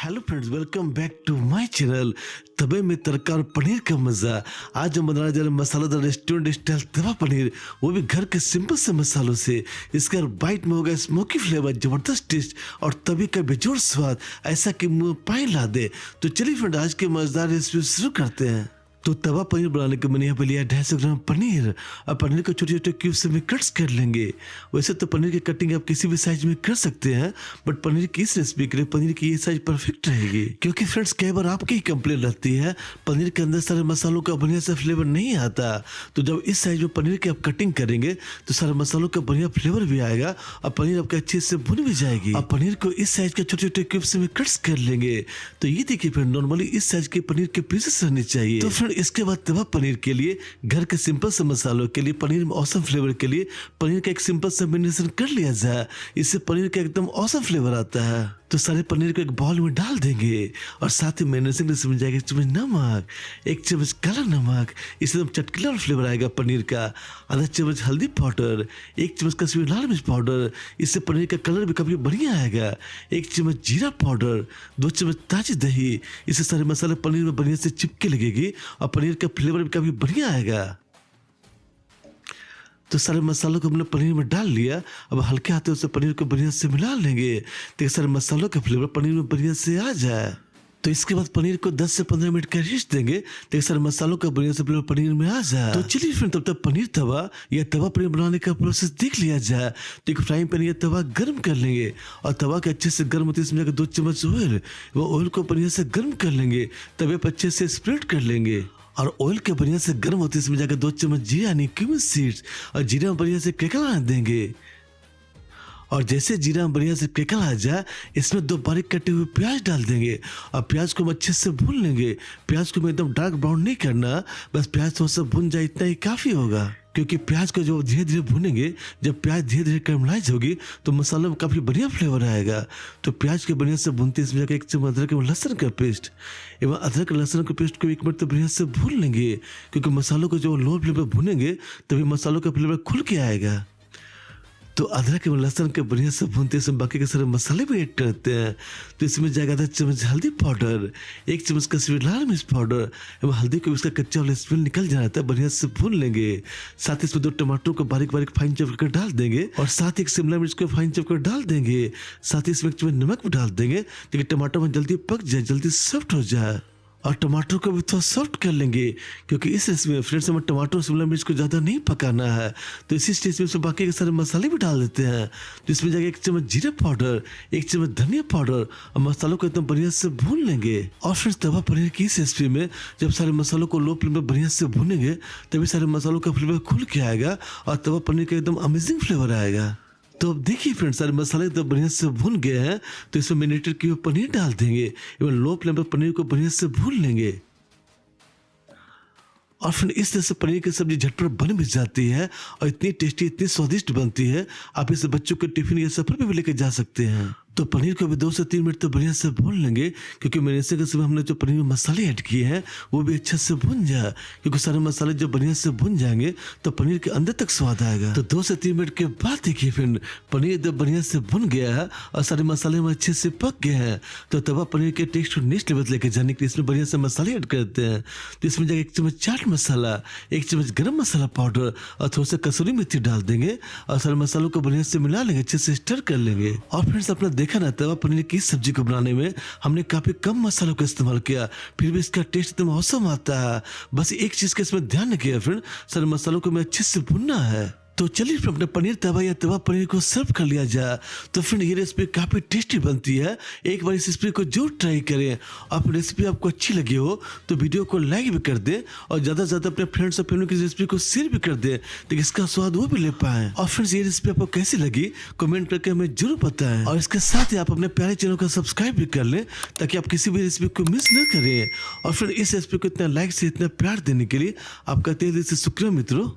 Hello friends, welcome back to my channel तवे में तड़का और पनीर का मज़ा। आज हम बनाने जा रहे हैं मसालेदार रेस्टोरेंट स्टाइल तवा पनीर, वो भी घर के सिंपल से मसालों से। इसका बाइट में होगा स्मोकी फ्लेवर, जबरदस्त टेस्ट और तवे का बेजोड़ स्वाद, ऐसा कि मुंह पानी ला दे। तो चलिए फ्रेंड, आज के मजेदार रेसिपी शुरू करते हैं। तो तवा पनीर बनाने के मैंने यहाँ पे लिया 250 ग्राम पनीर। अब पनीर को छोटे छोटे क्यूब्स में कट्स कर लेंगे। वैसे तो पनीर की कटिंग आप किसी भी साइज में कर सकते हैं, बट पनीर की इस रेसिपी के लिए पनीर की ये साइज परफेक्ट रहेगी। क्योंकि फ्रेंड्स, कई बार आपकी ही कंप्लेन रहती है पनीर के अंदर सारे मसालों का बढ़िया सा फ्लेवर नहीं आता। तो जब इस साइज में पनीर की आप कटिंग करेंगे तो सारे मसालों का बढ़िया फ्लेवर भी आएगा और पनीर आपके अच्छे से भुन भी जाएगी। अब पनीर को इस साइज के छोटे छोटे क्यूब्स में कट्स कर लेंगे। तो ये देखिए फ्रेंड, नॉर्मली इस साइज के पनीर के पीसेस रहने चाहिए। तो फ्रेंड, इसके बाद तवा पनीर के लिए घर के सिंपल से मसालों के लिए, पनीर में औसम फ्लेवर के लिए पनीर का एक सिंपल सा मैरिनेशन कर लिया जाए। इससे पनीर का एकदम औसम फ्लेवर आता है। तो सारे पनीर को एक बाउल में डाल देंगे और साथ ही मैरिनेशन के इसमें जाएगा 1 चम्मच नमक, 1 चम्मच काला नमक, इससे एकदम चटकीला और फ्लेवर आएगा पनीर का। आधा चम्मच हल्दी पाउडर, 1 चम्मच कश्मीरी लाल मिर्च पाउडर, इससे पनीर का कलर भी काफी बढ़िया आएगा। 1 चम्मच जीरा पाउडर, 2 चम्मच ताजी दही, इससे सारे मसाले पनीर में बढ़िया से चिपके लगेगी और पनीर का फ्लेवर भी काफी बढ़िया आएगा। तो सारे मसालों को हमने पनीर में डाल लिया। अब हल्के हाथों से पनीर को बढ़िया से मिला लेंगे ताकि सारे मसालों का फ्लेवर पनीर में बढ़िया से आ जाए। तो इसके बाद पनीर को 10 से 15 मिनट का रेस्ट देंगे ताकि सारे मसालों का बढ़िया से फ्लेवर पनीर में आ जाए। तो चलिए फ्रेंड, तब तक पनीर तवा या तवा पनीर बनाने का प्रोसेस देख लिया जाए। तो एक फ्राइंग पैन या तवा गर्म कर लेंगे और तवा के अच्छे से गर्म होते इसमें जाकर 2 चम्मच ऑयल, वो ऑयल को बढ़िया से गर्म कर लेंगे। तवे पर अच्छे से स्प्रेड कर लेंगे और ऑयल के बढ़िया से गर्म होते इसमें जाकर 2 चम्मच जीरा यानी क्यूमिन सीड्स और जीरा में बढ़िया से क्रैकल आने देंगे। और जैसे जीरा में बढ़िया से क्रैकल आ जाए, इसमें 2 बारीक कटे हुए प्याज डाल देंगे और प्याज को हम अच्छे से भून लेंगे। प्याज को एकदम डार्क ब्राउन नहीं करना, बस प्याज थोड़ा सा भुन जाए इतना ही काफ़ी होगा। क्योंकि प्याज को जो धीरे धीरे भुनेंगे, जब प्याज धीरे धीरे कैरमलाइज होगी तो मसालों में काफ़ी बढ़िया फ्लेवर आएगा। तो प्याज के बढ़िया से भूनते इसमें जाकर 1 चम्मच अदरक एवं लहसुन का पेस्ट, एवं अदरक लहसुन के पेस्ट को 1 मिनट तो बढ़िया से भून लेंगे। क्योंकि मसालों को जो लो फ्लेम पर भुनेंगे तभी मसालों का फ्लेवर खुल के आएगा। तो अदरक एवं लहसुन के बढ़िया से भूनते इसमें बाकी के सारे मसाले भी ऐड करते हैं। तो इसमें जाएगा 1 चम्मच हल्दी पाउडर, 1 चम्मच कश्मीरी लाल मिर्च पाउडर, एवं हल्दी को इसका कच्चा वाला स्मेल निकल जाता है, बढ़िया से भून लेंगे। साथ ही इसमें 2 टमाटर को बारीक बारीक फाइन चॉप कर डाल देंगे और साथ ही 1 शिमला मिर्च को फाइन चॉप कर डाल देंगे। साथ ही इसमें 1 चम्मच नमक भी डाल देंगे ताकि टमाटर में जल्दी पक जाए, जल्दी सॉफ्ट हो जाए। और टमाटर को भी थोड़ा सॉफ्ट कर लेंगे क्योंकि इस रेसिपी में फ्रेंड्स हमें टमाटर और शिमला मिर्च को ज़्यादा नहीं पकाना है। तो इसी स्टेज में बाकी के सारे मसाले भी डाल देते हैं। तो इसमें जाएगा 1 चम्मच जीरा पाउडर, 1 चम्मच धनिया पाउडर और मसालों को एकदम बढ़िया से भून लेंगे। और फ्रेंड्स, तवा पनीर की इस रेसिपी में जब सारे मसालों को लो फ्लेम में बढ़िया से भूनेंगे तभी सारे मसालों का फ्लेवर खुल के आएगा और तवा पनीर का एकदम अमेजिंग फ्लेवर आएगा। तो अब देखिए फ्रेंड्स, सारे मसाले तो बढ़िया से भून गए हैं। तो इसमें मैरिनेटेड किए हुए पनीर डाल देंगे एवं लो फ्लेम पर पनीर को बढ़िया से भून लेंगे। और फिर इस तरह से पनीर की सब्जी झटपट बन भी जाती है और इतनी टेस्टी, इतनी स्वादिष्ट बनती है, आप इसे बच्चों के टिफिन या सफर पे भी लेकर जा सकते हैं। तो पनीर को भी 2 से 3 मिनट तो बढ़िया से भून लेंगे क्योंकि मैरिनेशन के समय हमने जो पनीर में मसाले ऐड किए हैं वो भी अच्छे से भुन जाए। क्योंकि सारे मसाले जब बढ़िया से भुन जाएंगे तो पनीर के अंदर तक स्वाद आएगा। तो 2 से 3 मिनट के बाद देखिए फिर पनीर जब बढ़िया से भुन गया है और सारे मसाले में अच्छे से पक गए हैं। तो तवा पनीर के टेस्ट को नेक्स्ट लेवल लेके जाने के लिए इसमें बढ़िया से मसाले ऐड करते हैं। तो इसमें जाकर 1 चम्मच चाट मसाला, 1 चम्मच गरम मसाला पाउडर और थोड़ा सा कसूरी मेथी डाल देंगे और सारे मसालों को बढ़िया से मिला लेंगे, अच्छे से स्टर कर लेंगे। और फ्रेंड्स, अपना देखा ना, तवा पनीर की इस सब्जी को बनाने में हमने काफी कम मसालों का इस्तेमाल किया, फिर भी इसका टेस्ट एकदम औसम आता है। बस एक चीज का इसमें ध्यान रखिए फ्रेंड, सारे मसालों को हमें अच्छे से भुनना है। तो चलिए फिर अपने पनीर तवा या तवा पनीर को सर्व कर लिया जाए। तो फ्रेंड, ये रेसिपी काफ़ी टेस्टी बनती है। एक बार इस रेसिपी को जरूर ट्राई करें। आप रेसिपी आपको अच्छी लगी हो तो वीडियो को लाइक भी कर दें और ज़्यादा से ज़्यादा अपने फ्रेंड्स और फैमिली की रेसिपी को शेयर भी कर दें ताकि इसका स्वाद वो भी ले पाएँ। और फ्रेंड्स, ये रेसिपी आपको कैसी लगी कमेंट करके हमें जरूर बताएं। और इसके साथ ही आप अपने प्यारे चैनल को सब्सक्राइब भी कर लें ताकि आप किसी भी रेसिपी को मिस न करें। और फिर इस रेसिपी को इतना लाइक से, इतना प्यार देने के लिए आपका तहे दिल से शुक्रिया मित्रों।